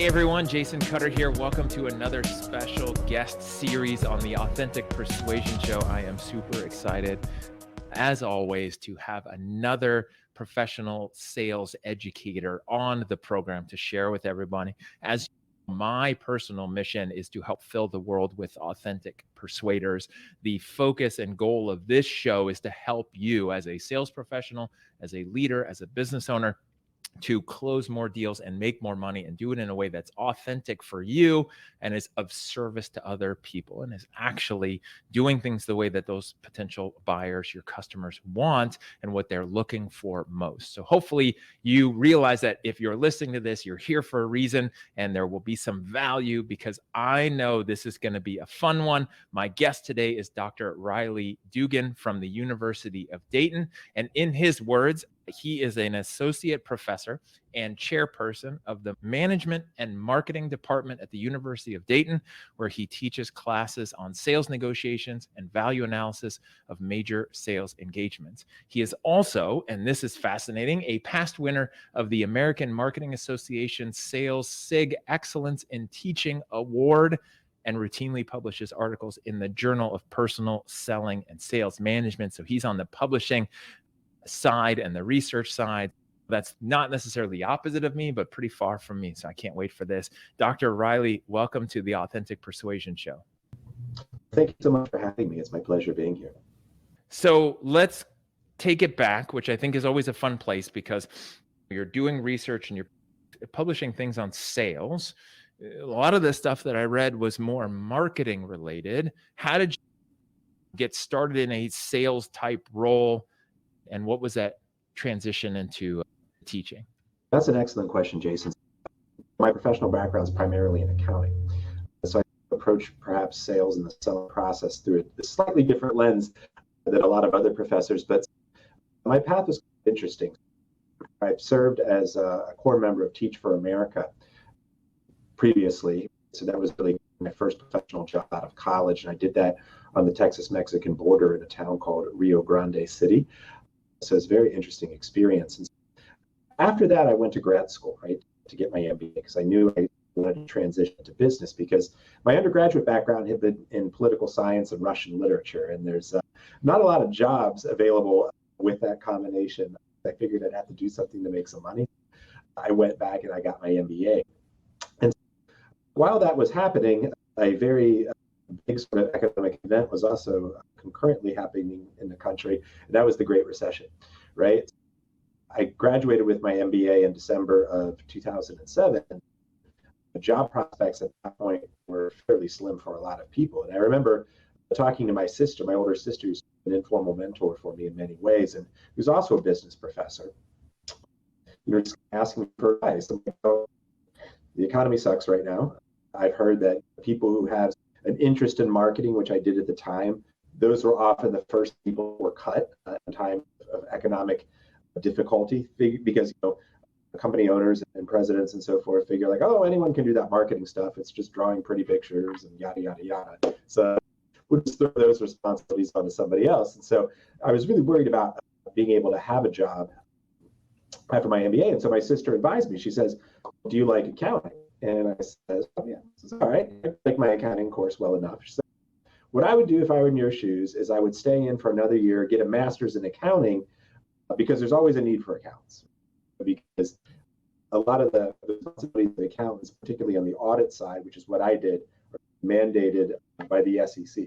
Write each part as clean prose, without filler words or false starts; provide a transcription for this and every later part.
Hey everyone, Jason Cutter here. Welcome to another special guest series on the Authentic Persuasion Show. I am super excited, as always, to have another professional sales educator on the program to share with everybody. As my personal mission is to help fill the world with authentic persuaders. The focus and goal of this show is to help you as a sales professional, as a leader, as a business owner, to close more deals and make more money and do it in a way that's authentic for you and is of service to other people and is actually doing things the way that those potential buyers, your customers, want and what they're looking for most. So hopefully you realize that if you're listening to this, you're here for a reason and there will be some value, because I know this is going to be a fun one. My guest today is Dr. Riley Dugan from the University of Dayton. And in his words, he is an associate professor and chairperson of the Management and Marketing Department at the University of Dayton, where he teaches classes on sales negotiations and value analysis of major sales engagements. He is also, and this is fascinating, a past winner of the American Marketing Association Sales SIG Excellence in Teaching Award, and routinely publishes articles in the Journal of Personal Selling and Sales Management. So he's on the publishing side and the research side. That's not necessarily the opposite of me, but pretty far from me. So I can't wait for this. Dr. Riley, welcome to the Authentic Persuasion Show. Thank you so much for having me. It's my pleasure being here. So let's take it back, which I think is always a fun place, because you're doing research and you're publishing things on sales. A lot of the stuff that I read was more marketing related. How did you get started in a sales type role? And what was that transition into teaching? That's an excellent question, Jason. My professional background is primarily in accounting. So I approach perhaps sales and the selling process through a slightly different lens than a lot of other professors, but my path was interesting. I've served as a core member of Teach for America previously. So that was really my first professional job out of college. And I did that on the Texas-Mexican border in a town called Rio Grande City. So it's a very interesting experience. And after that, I went to grad school, right, to get my MBA, because I knew I wanted to transition to business, because my undergraduate background had been in political science and Russian literature, and there's not a lot of jobs available with that combination. I figured I'd have to do something to make some money. I went back and I got my MBA. And while that was happening, a very big sort of economic event was also concurrently happening in the country, and that was the Great Recession, right? I graduated with my MBA in December of 2007. The job prospects at that point were fairly slim for a lot of people. And I remember talking to my sister, my older sister, who's an informal mentor for me in many ways, and who's also a business professor, just asking me for advice. I'm like, oh, the economy sucks right now. I've heard that people who have an interest in marketing, which I did at the time, those were often the first people who were cut in time of economic difficulty, because company owners and presidents and so forth figure like, oh, anyone can do that marketing stuff. It's just drawing pretty pictures and yada, yada, yada. So we'll just throw those responsibilities onto somebody else. And so I was really worried about being able to have a job after my MBA. And so my sister advised me. She says, do you like accounting? And I said, oh, yeah. She says, all right, I like my accounting course well enough. She said, what I would do if I were in your shoes is I would stay in for another year, get a master's in accounting, because there's always a need for accountants. Because a lot of the responsibilities of accountants, particularly on the audit side, which is what I did, are mandated by the SEC.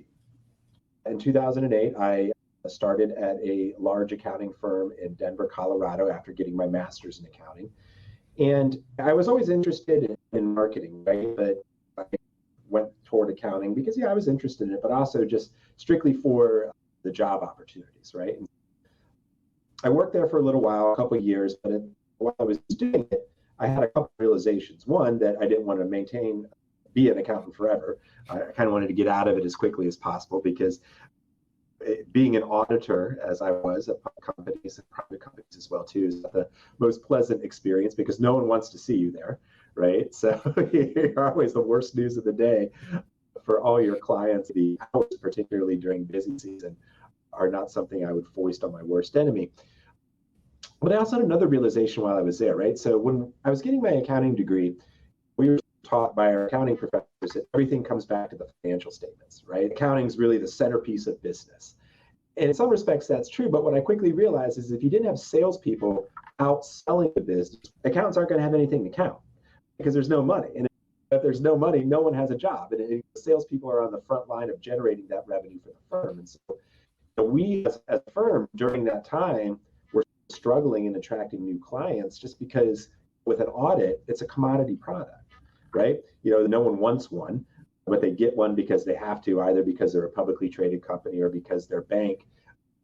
In 2008, I started at a large accounting firm in Denver, Colorado, after getting my master's in accounting. And I was always interested in marketing, right? But I went toward accounting because, I was interested in it, but also just strictly for the job opportunities, right? And I worked there for a little while, a couple of years, but while I was doing it, I had a couple of realizations. One, that I didn't want to be an accountant forever. I kind of wanted to get out of it as quickly as possible, because being an auditor, as I was at public companies and private companies as well too, is not the most pleasant experience, because no one wants to see you there, right? So you're always the worst news of the day for all your clients. The hours, particularly during busy season, are not something I would foist on my worst enemy. But I also had another realization while I was there, right? So when I was getting my accounting degree, we were taught by our accounting professors that everything comes back to the financial statements, right? Accounting is really the centerpiece of business. And in some respects, that's true. But what I quickly realized is if you didn't have salespeople out selling the business, accountants aren't going to have anything to count because there's no money. And if there's no money, no one has a job. And salespeople are on the front line of generating that revenue for the firm. And so we, as a firm, during that time, were struggling in attracting new clients just because with an audit, it's a commodity product, right? No one wants one, but they get one because they have to, either because they're a publicly traded company or because their bank,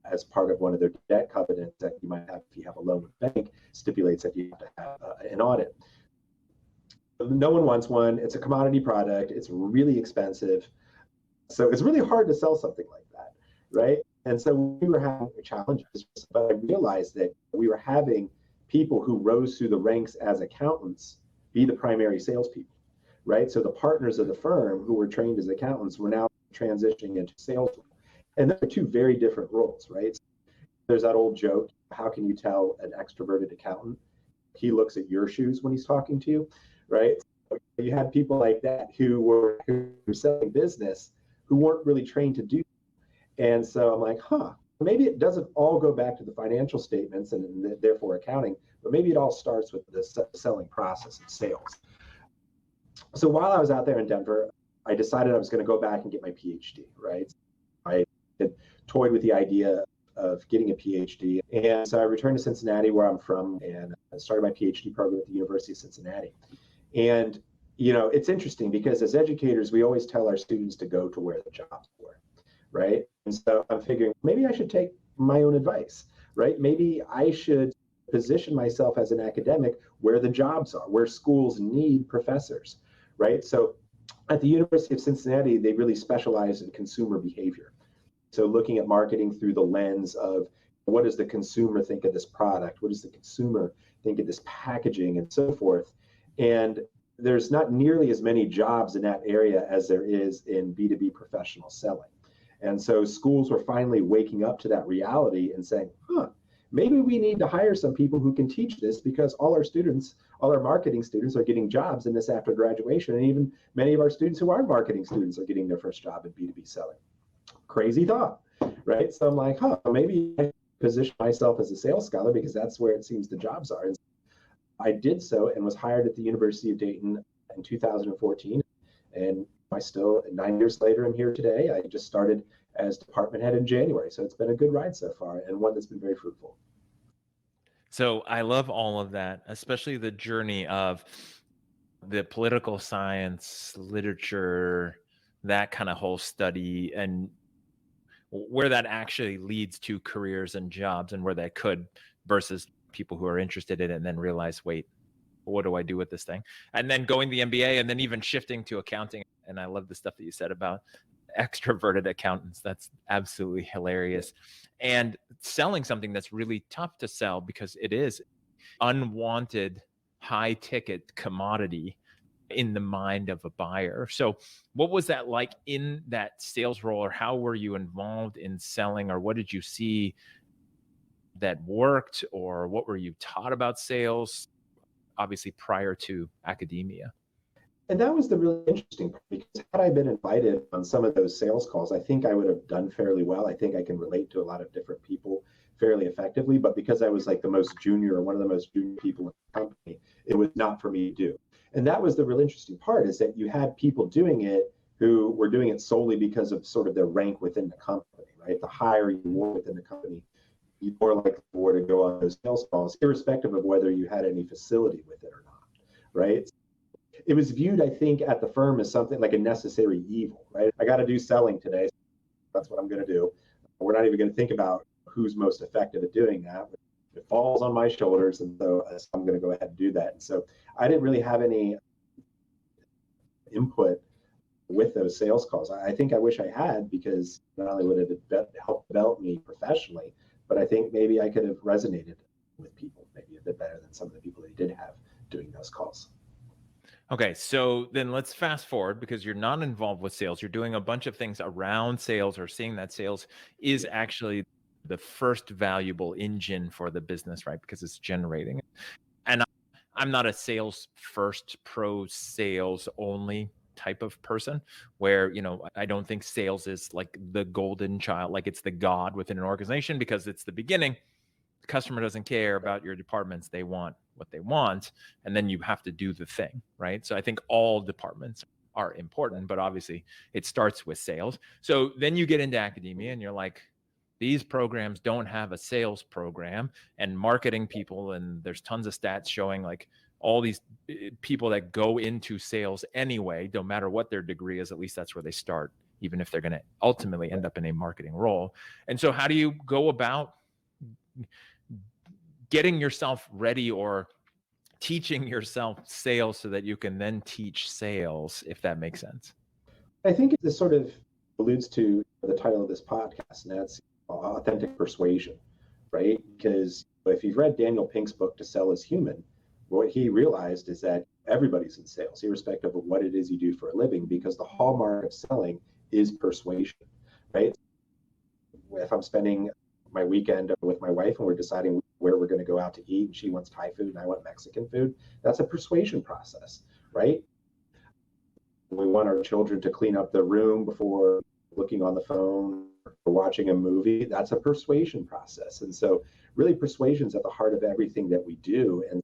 as part of one of their debt covenants that you might have if you have a loan with a bank, stipulates that you have to have an audit. No one wants one. It's a commodity product. It's really expensive. So it's really hard to sell something like that, right? And so we were having challenges, but I realized that we were having people who rose through the ranks as accountants be the primary salespeople, right? So the partners of the firm who were trained as accountants were now transitioning into sales. And they're two very different roles, right? There's that old joke, how can you tell an extroverted accountant? He looks at your shoes when he's talking to you, right? So you had people like that who were selling business who weren't really trained to do. And so I'm like, maybe it doesn't all go back to the financial statements and therefore accounting, but maybe it all starts with the selling process of sales. So while I was out there in Denver, I decided I was going to go back and get my PhD, right? I had toyed with the idea of getting a PhD. And so I returned to Cincinnati, where I'm from, and I started my PhD program at the University of Cincinnati. And, it's interesting because as educators, we always tell our students to go to where the jobs were, right? And so I'm figuring maybe I should take my own advice, right? Maybe I should position myself as an academic where the jobs are, where schools need professors, right? So at the University of Cincinnati, they really specialize in consumer behavior. So looking at marketing through the lens of what does the consumer think of this product? What does the consumer think of this packaging and so forth? And there's not nearly as many jobs in that area as there is in B2B professional selling. And so schools were finally waking up to that reality and saying, maybe we need to hire some people who can teach this because all our marketing students are getting jobs in this after graduation. And even many of our students who aren't marketing students are getting their first job in B2B selling. Crazy thought, right? So I'm like, maybe I position myself as a sales scholar because that's where it seems the jobs are. And I did so and was hired at the University of Dayton in 2014. And 9 years later, I'm here today. I just started as department head in January. So it's been a good ride so far and one that's been very fruitful. So I love all of that, especially the journey of the political science, literature, that kind of whole study, and where that actually leads to careers and jobs and where that could versus people who are interested in it and then realize, wait, what do I do with this thing? And then going the MBA and then even shifting to accounting. And I love the stuff that you said about extroverted accountants. That's absolutely hilarious. And selling something that's really tough to sell because it is unwanted, high ticket commodity in the mind of a buyer. So what was that like in that sales role, or how were you involved in selling, or what did you see that worked, or what were you taught about sales, obviously prior to academia? And that was the really interesting part, because had I been invited on some of those sales calls, I think I would have done fairly well. I think I can relate to a lot of different people fairly effectively, but because I was like the most junior or one of the most junior people in the company, it was not for me to do. And that was the real interesting part, is that you had people doing it who were doing it solely because of sort of their rank within the company, right? The higher you were within the company, you more likely were to go on those sales calls, irrespective of whether you had any facility with it or not, right? It was viewed, I think, at the firm as something like a necessary evil, right? I got to do selling today. So that's what I'm going to do. We're not even going to think about who's most effective at doing that. It falls on my shoulders, and so I'm going to go ahead and do that. And so I didn't really have any input with those sales calls. I think I wish I had, because not only would it have helped develop me professionally, but I think maybe I could have resonated with people maybe a bit better than some of the people that did have doing those calls. Okay, so then let's fast forward, because you're not involved with sales. You're doing a bunch of things around sales, or seeing that sales is actually the first valuable engine for the business, right? Because it's generating. And I'm not a sales first, pro sales only type of person where, I don't think sales is like the golden child, like it's the god within an organization because it's the beginning. The customer doesn't care about your departments. They want what they want. And then you have to do the thing, right? So I think all departments are important, but obviously it starts with sales. So then you get into academia and you're like, these programs don't have a sales program and marketing people. And there's tons of stats showing like all these people that go into sales anyway, no matter what their degree is, at least that's where they start, even if they're going to ultimately end up in a marketing role. And so how do you go about getting yourself ready or teaching yourself sales so that you can then teach sales, if that makes sense? I think this sort of alludes to the title of this podcast, and that's authentic persuasion, right? Because if you've read Daniel Pink's book, To Sell is Human, what he realized is that everybody's in sales, irrespective of what it is you do for a living, because the hallmark of selling is persuasion, right? If I'm spending my weekend with my wife and we're deciding where we're going to go out to eat, and she wants Thai food and I want Mexican food, that's a persuasion process, right? We want our children to clean up the room before looking on the phone or watching a movie. That's a persuasion process. And so really persuasion is at the heart of everything that we do. And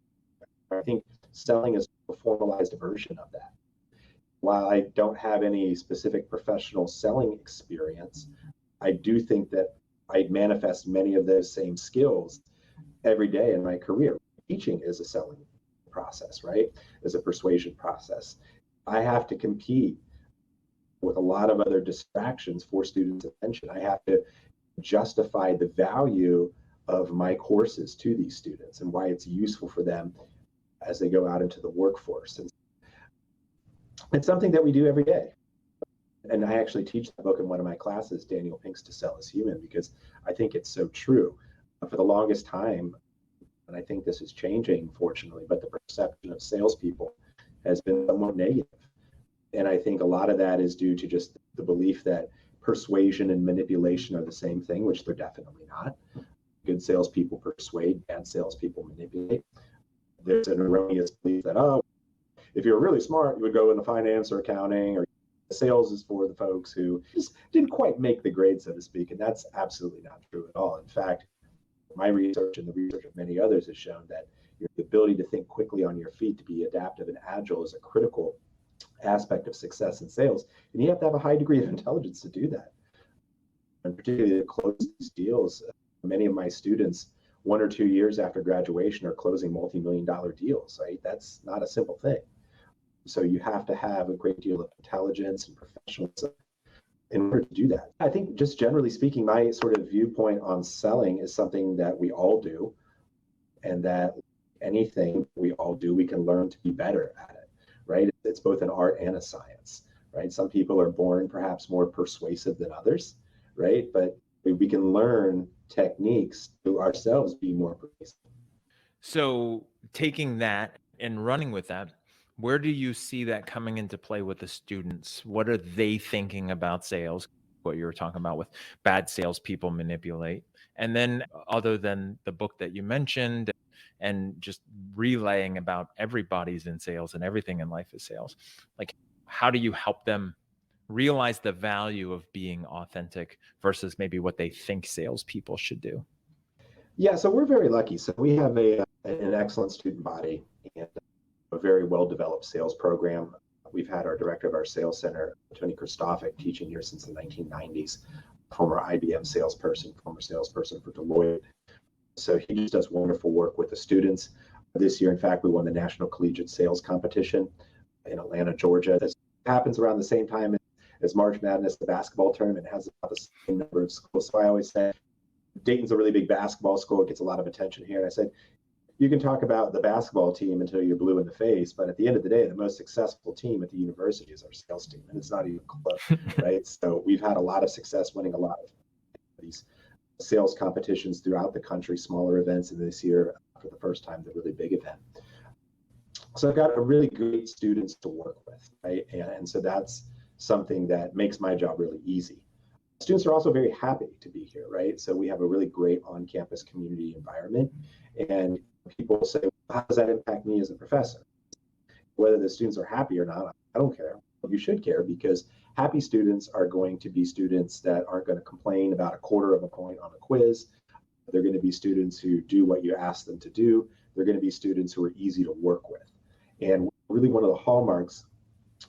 I think selling is a formalized version of that. While I don't have any specific professional selling experience, I do think that I manifest many of those same skills every day in my career. Teaching is a selling process, right? Is a persuasion process. I have to compete with a lot of other distractions for students' attention. I have to justify the value of my courses to these students and why it's useful for them as they go out into the workforce. And it's something that we do every day. And I actually teach the book in one of my classes, Daniel Pink's To Sell is Human, because I think it's so true. For the longest time, and I think this is changing, fortunately, but the perception of salespeople has been somewhat negative. And I think a lot of that is due to just the belief that persuasion and manipulation are the same thing, which they're definitely not. Good salespeople persuade, bad salespeople manipulate. There's an erroneous belief that, oh, if you're really smart, you would go into finance or accounting, or sales is for the folks who just didn't quite make the grade, so to speak. And that's absolutely not true at all. In fact, my research and the research of many others has shown that your ability to think quickly on your feet, to be adaptive and agile, is a critical aspect of success in sales. And you have to have a high degree of intelligence to do that. And particularly to close these deals, many of my students, 1 or 2 years after graduation, are closing multi-million-dollar deals, right? That's not a simple thing. So you have to have a great deal of intelligence and professionalism in order to do that. I think just generally speaking, my sort of viewpoint on selling is something that we all do, and that anything we all do, we can learn to be better at it, right? It's both an art and a science, right? Some people are born perhaps more persuasive than others, right? But we can learn techniques to ourselves be more persuasive. So taking that and running with that, where do you see that coming into play with the students? What are they thinking about sales? What you were talking about with bad salespeople manipulate. And then other than the book that you mentioned and just relaying about everybody's in sales and everything in life is sales, like how do you help them realize the value of being authentic versus maybe what they think salespeople should do? Yeah, so we're very lucky. So we have an excellent student body and a very well-developed sales program. We've had our director of our sales center, Tony Kristofic, teaching here since the 1990s, former IBM salesperson, former salesperson for Deloitte. So he just does wonderful work with the students. This year, in fact, we won the National Collegiate Sales Competition in Atlanta, Georgia. This happens around the same time as March Madness, the basketball tournament. It has about the same number of schools. So I always say, Dayton's a really big basketball school. It gets a lot of attention here. And I said, you can talk about the basketball team until you're blue in the face, but at the end of the day, the most successful team at the university is our sales team, and it's not even close, right? So we've had a lot of success winning a lot of these sales competitions throughout the country, smaller events, and this year, for the first time, the really big event. So I've got a really great students to work with, right? And so that's something that makes my job really easy. Students are also very happy to be here, right? So we have a really great on-campus community environment. And people say, how does that impact me as a professor? Whether the students are happy or not, I don't care. You should care, because happy students are going to be students that aren't going to complain about a quarter of a point on a quiz. They're going to be students who do what you ask them to do. They're going to be students who are easy to work with. And really one of the hallmarks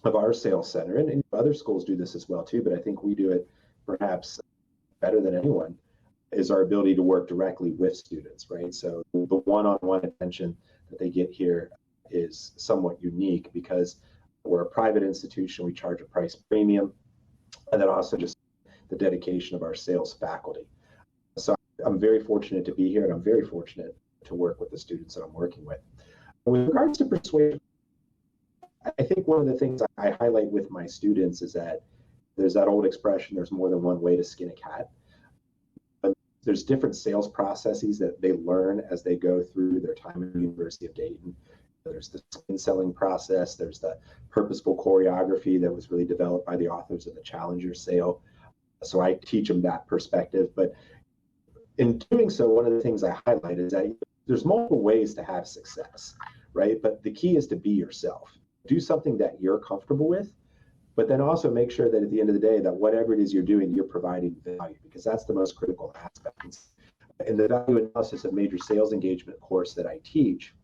of our sales center, and other schools do this as well too, but I think we do it perhaps better than anyone, is our ability to work directly with students, right? So the one-on-one attention that they get here is somewhat unique because we're a private institution. We charge a price premium, and then also just the dedication of our sales faculty. So I'm very fortunate to be here, and I'm very fortunate to work with the students that I'm working with. With regards to persuasion, I think one of the things I highlight with my students is that there's that old expression, there's more than one way to skin a cat. But there's different sales processes that they learn as they go through their time at the University of Dayton. There's the spin selling process, there's the purposeful choreography that was really developed by the authors of the Challenger sale. So I teach them that perspective. But in doing so, one of the things I highlight is that there's multiple ways to have success, right? But the key is to be yourself. Do something that you're comfortable with, but then also make sure that at the end of the day, that whatever it is you're doing, you're providing value, because that's the most critical aspect. In the value analysis of major sales engagement course that I teach,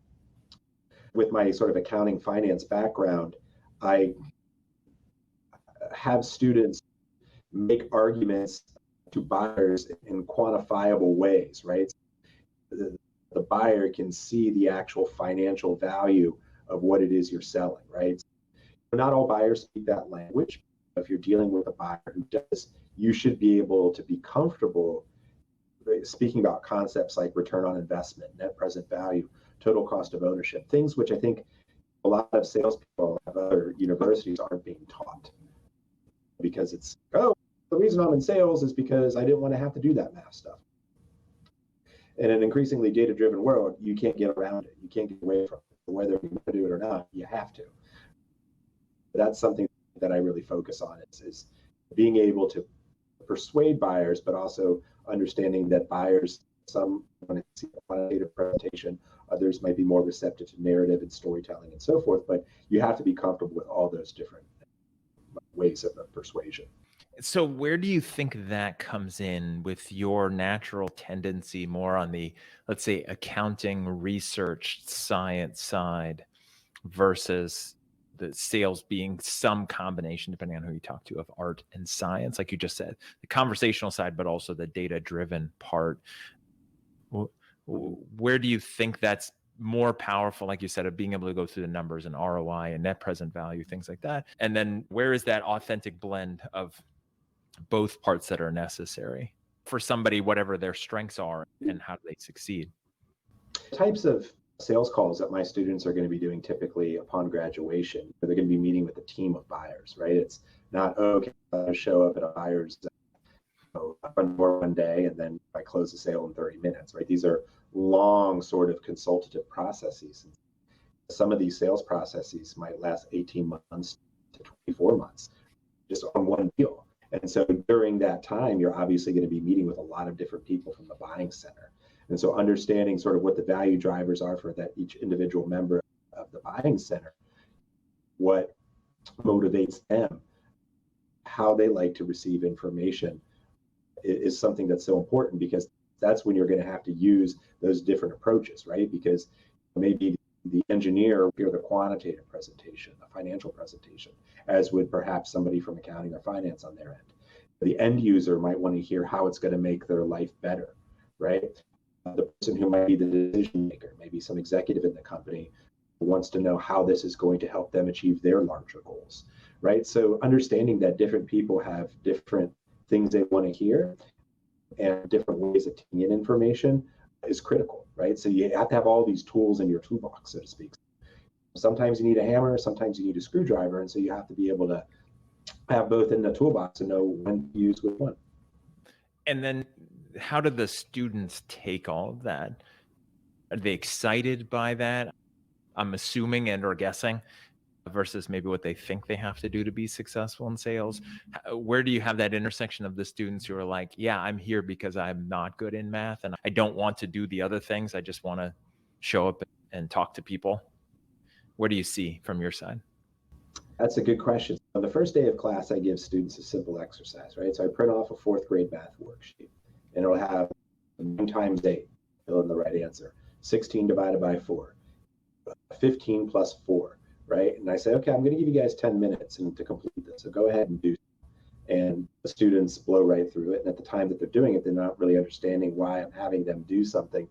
with my sort of accounting finance background, I have students make arguments to buyers in quantifiable ways, right? The buyer can see the actual financial value of what it is you're selling, right? Not all buyers speak that language. If you're dealing with a buyer who does, you should be able to be comfortable speaking about concepts like return on investment, net present value, total cost of ownership, things which I think a lot of salespeople at other universities aren't being taught, because it's, oh, the reason I'm in sales is because I didn't want to have to do that math stuff. In an increasingly data-driven world, you can't get around it. You can't get away from it. Whether you want to do it or not, you have to. That's something that I really focus on, is being able to persuade buyers, but also understanding that buyers, some want to see a quantitative presentation, others might be more receptive to narrative and storytelling and so forth, but you have to be comfortable with all those different ways of persuasion. So where do you think that comes in with your natural tendency more on the, let's say, accounting, research, science side versus the sales being some combination, depending on who you talk to, of art and science, like you just said, the conversational side, but also the data-driven part? Where do you think that's more powerful, like you said, of being able to go through the numbers and ROI and net present value, things like that? And then where is that authentic blend of both parts that are necessary for somebody, whatever their strengths are, and how do they succeed? Types of sales calls that my students are going to be doing typically upon graduation, they're going to be meeting with a team of buyers, right? It's not, oh, okay, I'll show up at a buyer's front door one day and then I close the sale in 30 minutes, right? These are long sort of consultative processes. Some of these sales processes might last 18 months to 24 months just on one deal. And so during that time, you're obviously going to be meeting with a lot of different people from the buying center. And so understanding sort of what the value drivers are for that each individual member of the buying center, what motivates them, how they like to receive information is something that's so important, because that's when you're going to have to use those different approaches, right? Because maybe the engineer will hear the quantitative presentation, the financial presentation, as would perhaps somebody from accounting or finance on their end. The end user might want to hear how it's going to make their life better, right? The person who might be the decision maker, maybe some executive in the company, wants to know how this is going to help them achieve their larger goals, right? So understanding that different people have different things they want to hear and different ways of taking in information is critical, right? So you have to have all these tools in your toolbox, so to speak. Sometimes you need a hammer, sometimes you need a screwdriver, and so you have to be able to have both in the toolbox and know when to use which one. And then how do the students take all of that? Are they excited by that? I'm assuming and or guessing, versus maybe what they think they have to do to be successful in sales. Where do you have that intersection of the students who are like, yeah, I'm here because I'm not good in math and I don't want to do the other things. I just want to show up and talk to people? What do you see from your side? That's a good question. On the first day of class, I give students a simple exercise, right? So I print off a fourth grade math worksheet, and it'll have 9 times 8, fill in the right answer, 16 divided by 4, 15 plus 4, right? And I say, okay, I'm going to give you guys 10 minutes to complete this, so go ahead and do. And the students blow right through it. And at the time that they're doing it, they're not really understanding why I'm having them do something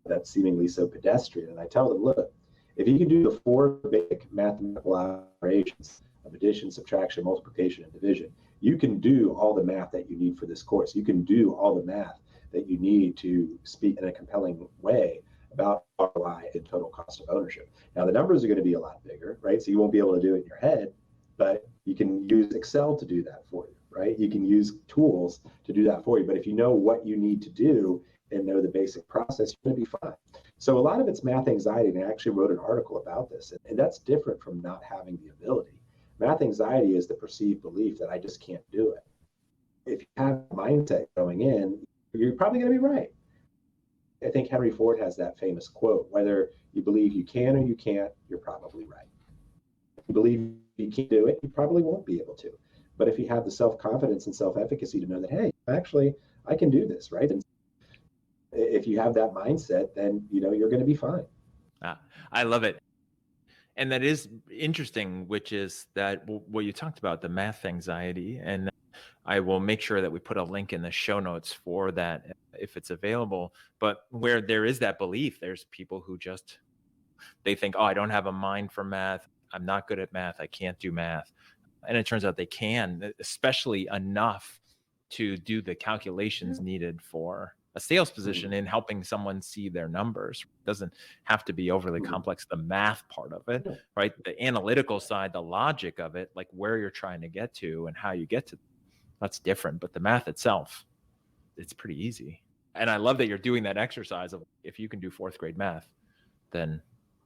that's seemingly so pedestrian. And I tell them, look, if you can do the 4 basic mathematical operations of addition, subtraction, multiplication, and division, you can do all the math that you need for this course. You can do all the math that you need to speak in a compelling way about ROI and total cost of ownership. Now, the numbers are going to be a lot bigger, right? So you won't be able to do it in your head, but you can use Excel to do that for you, right? You can use tools to do that for you. But if you know what you need to do and know the basic process, you're going to be fine. So a lot of it's math anxiety, and I actually wrote an article about this, and that's different from not having the ability. Math anxiety is the perceived belief that I just can't do it. If you have a mindset going in, you're probably going to be right. I think Henry Ford has that famous quote, whether you believe you can or you can't, you're probably right. If you believe you can't do it, you probably won't be able to. But if you have the self-confidence and self-efficacy to know that, hey, actually, I can do this, right? And if you have that mindset, then you're going to be fine. I love it. And that is interesting, which is that what you talked about, the math anxiety. And I will make sure that we put a link in the show notes for that if it's available. But where there is that belief, there's people who they think, oh, I don't have a mind for math. I'm not good at math. I can't do math. And it turns out they can, especially enough to do the calculations needed for a sales position in helping someone see their numbers. It doesn't have to be overly complex, the math part of it, right? The analytical side, the logic of it, like where you're trying to get to and how you get to, that's different. But the math itself, it's pretty easy. And I love that you're doing that exercise of, if you can do 4th grade math, then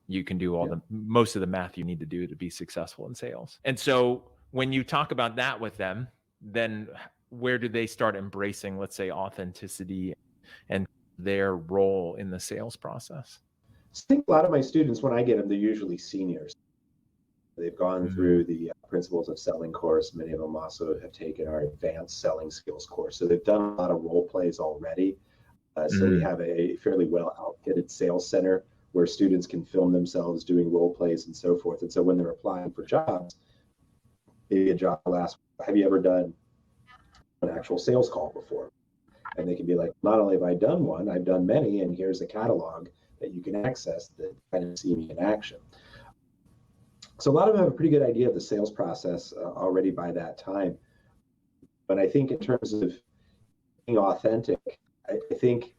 you can do most of the math you need to do to be successful in sales. And so when you talk about that with them, then where do they start embracing, let's say, authenticity and their role in the sales process? I think a lot of my students, when I get them, they're usually seniors. They've gone through the Principles of Selling course. Many of them also have taken our Advanced Selling Skills course. So they've done a lot of role plays already. So we have a fairly well outfitted sales center where students can film themselves doing role plays and so forth. And so when they're applying for jobs, maybe a job will ask, have you ever done an actual sales call before? And they can be like, not only have I done one, I've done many, and here's a catalog that you can access that kind of see me in action. So a lot of them have a pretty good idea of the sales process already by that time. But I think in terms of being authentic, I think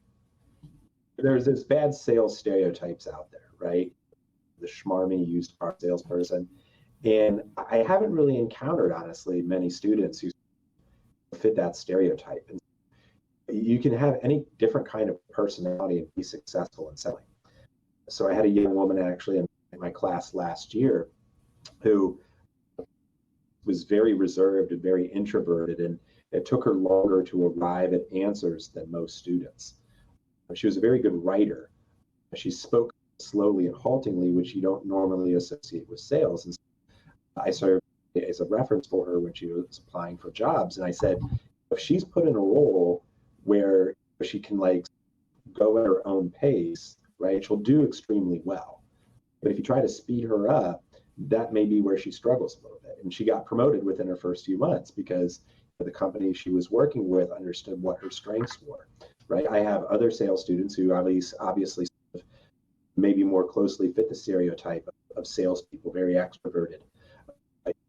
there's this bad sales stereotypes out there, right? The schmarmy used car salesperson. And I haven't really encountered, honestly, many students who fit that stereotype. And you can have any different kind of personality and be successful in selling. So I had a young woman actually in my class last year who was very reserved and very introverted, and it took her longer to arrive at answers than most students. She was a very good writer. She spoke slowly and haltingly, which you don't normally associate with sales. And so I served as a reference for her when she was applying for jobs. And I said, if she's put in a role where she can go at her own pace, right, she'll do extremely well. But if you try to speed her up, that may be where she struggles a little bit. And she got promoted within her first few months because the company she was working with understood what her strengths were, right? I have other sales students who obviously maybe more closely fit the stereotype of salespeople, very extroverted,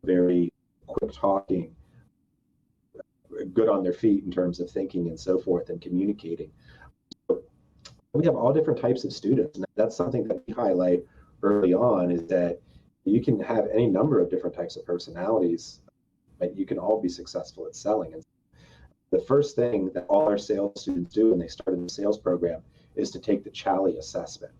very quick talking, good on their feet in terms of thinking and so forth and communicating. So we have all different types of students. And that's something that we highlight early on, is that you can have any number of different types of personalities, but you can all be successful at selling. And the first thing that all our sales students do when they start in the sales program is to take the Chally assessment.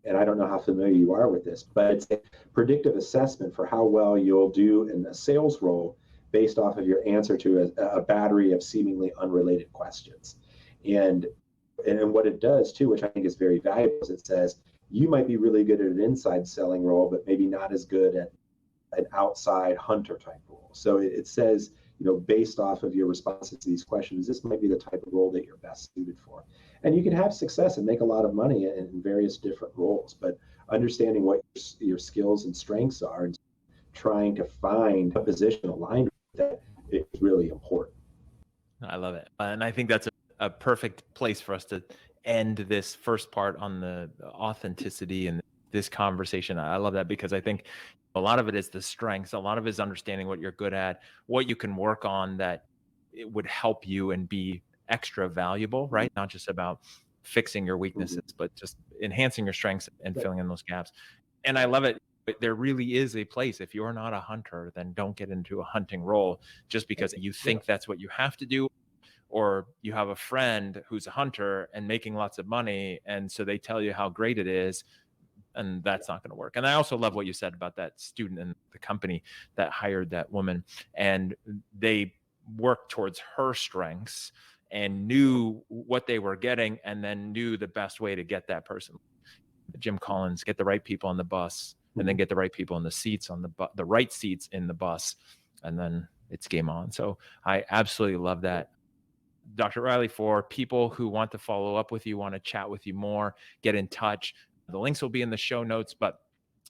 And I don't know how familiar you are with this, but it's a predictive assessment for how well you'll do in a sales role based off of your answer to a battery of seemingly unrelated questions. And And what it does too, which I think is very valuable, is it says you might be really good at an inside selling role, but maybe not as good at an outside hunter type role. So it says, based off of your responses to these questions, this might be the type of role that you're best suited for. And you can have success and make a lot of money in various different roles, but understanding what your skills and strengths are and trying to find a position aligned with that is really important. I love it. And I think that's a perfect place for us to end this first part on the authenticity and this conversation. I love that because I think a lot of it is the strengths. A lot of it is understanding what you're good at, what you can work on that it would help you and be extra valuable, right? Not just about fixing your weaknesses, but just enhancing your strengths and filling in those gaps. And I love it. There really is a place. If you're not a hunter, then don't get into a hunting role just because you think that's what you have to do, or you have a friend who's a hunter and making lots of money, and so they tell you how great it is, and that's not going to work. And I also love what you said about that student in the company that hired that woman, and they worked towards her strengths and knew what they were getting, and then knew the best way to get that person. Jim Collins, get the right people on the bus, and then get the right people in the seats on the right seats in the bus, and then it's game on. So I absolutely love that. Dr. Riley, for people who want to follow up with you, want to chat with you more, get in touch, the links will be in the show notes, but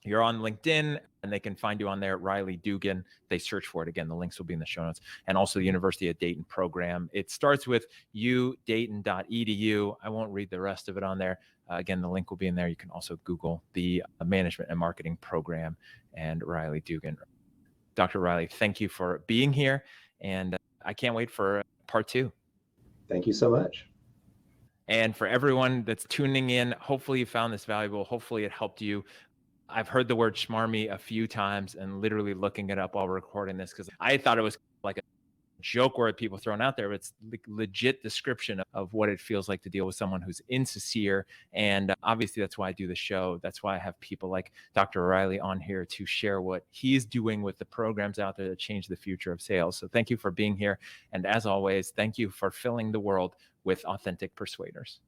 you're on LinkedIn and they can find you on there, Riley Dugan. They search for it. Again, the links will be in the show notes. And also the University of Dayton program. It starts with udayton.edu. I won't read the rest of it on there. Again, the link will be in there. You can also Google the management and marketing program and Riley Dugan. Dr. Riley, thank you for being here. And I can't wait for part 2. Thank you so much. And for everyone that's tuning in, hopefully you found this valuable. Hopefully it helped you. I've heard the word schmarmy a few times and literally looking it up while recording this because I thought it was like a joke word people throwing out there, but it's the legit description of what it feels like to deal with someone who's insincere. And obviously that's why I do the show. That's why I have people like Dr. Riley on here to share what he's doing with the programs out there that change the future of sales. So thank you for being here. And as always, thank you for filling the world with authentic persuaders.